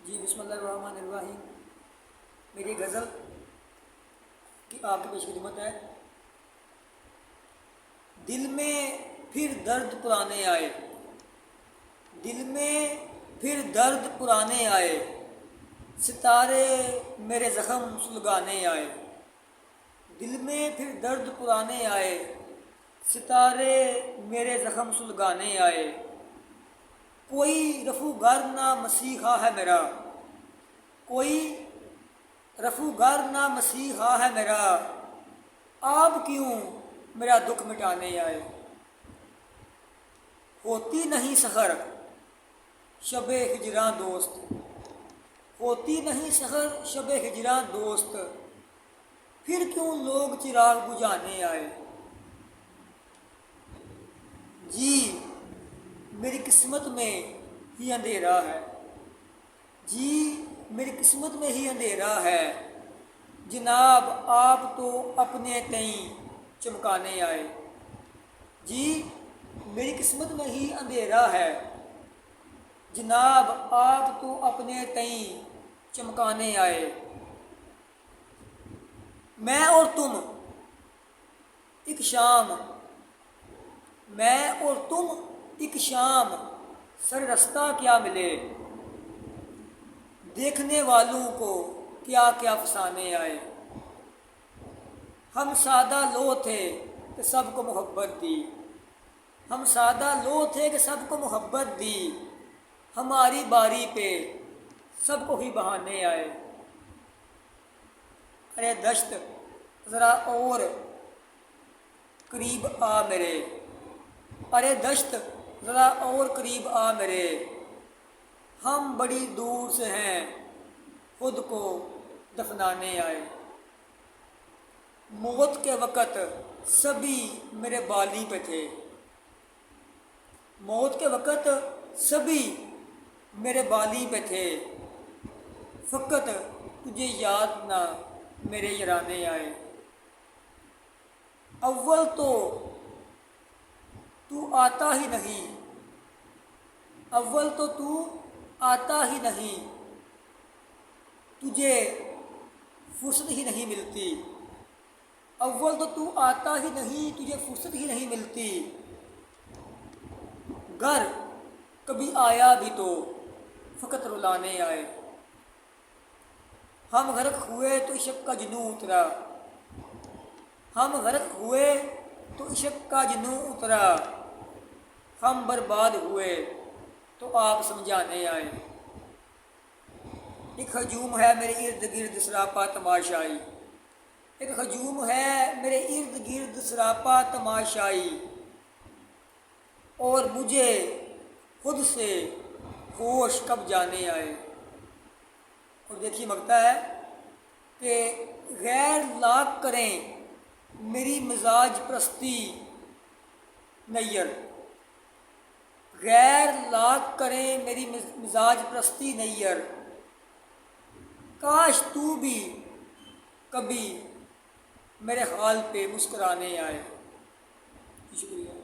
جی بسم اللہ الرحمن الرحیم۔ میری غزل کی آپ کی پیش خدمت ہے۔ دل میں پھر درد پرانے آئے، دل میں پھر درد پرانے آئے، ستارے میرے زخم سلگانے آئے۔ دل میں پھر درد پرانے آئے، ستارے میرے زخم سلگانے آئے۔ کوئی رفوگر نہ مسیحا ہے میرا، کوئی رفوگر نہ مسیحا ہے میرا، آپ کیوں میرا دکھ مٹانے آئے۔ ہوتی نہیں سحر شب ہجراں دوست، ہوتی نہیں سحر شب ہجراں دوست، پھر کیوں لوگ چراغ بجھانے آئے۔ جی میری قسمت میں ہی اندھیرا ہے، جی میری قسمت میں ہی اندھیرا ہے، جناب آپ تو اپنے تئیں چمکانے آئے۔ جی میری قسمت میں ہی اندھیرا ہے، جناب آپ تو اپنے تئیں چمکانے آئے۔ میں اور تم ایک شام، میں اور تم ایک شام سر رستہ کیا ملے، دیکھنے والوں کو کیا کیا افسانے آئے۔ ہم سادہ لو تھے کہ سب کو محبت دی، ہم سادہ لو تھے کہ سب کو محبت دی، ہماری باری پہ سب کو ہی بہانے آئے۔ ارے دشت ذرا اور قریب آ میرے، ارے دشت ذرا اور قریب آ میرے، ہم بڑی دور سے ہیں خود کو دفنانے آئے۔ موت کے وقت سبھی میرے بالی پہ تھے، موت کے وقت سبھی میرے بالی پہ تھے، فقط تجھے یاد نہ میرے یارانے آئے۔ اول تو آتا ہی نہیں، اول تو آتا ہی نہیں، تجھے فرصت ہی نہیں ملتی، اول تو آتا ہی نہیں، تجھے فرصت ہی نہیں ملتی، گر کبھی آیا بھی تو فقط رلانے آئے۔ ہم غرق ہوئے تو عشق کا جنوں اترا، ہم غرق ہوئے تو عشق کا جنوں اترا، ہم برباد ہوئے تو آپ سمجھانے آئے۔ ایک ہجوم ہے میرے ارد گرد سراپا تماشائی، ایک ہجوم ہے میرے ارد گرد سراپا تماشائی، اور مجھے خود سے ہوش کب جانے آئے۔ اور دیکھیے مگتا ہے کہ غیر لاکھ کریں میری مزاج پرستی نیر، غیر لاکھ کریں میری مزاج پرستی نیر، کاش تو بھی کبھی میرے حال پہ مسکرانے آئے۔ شکریہ۔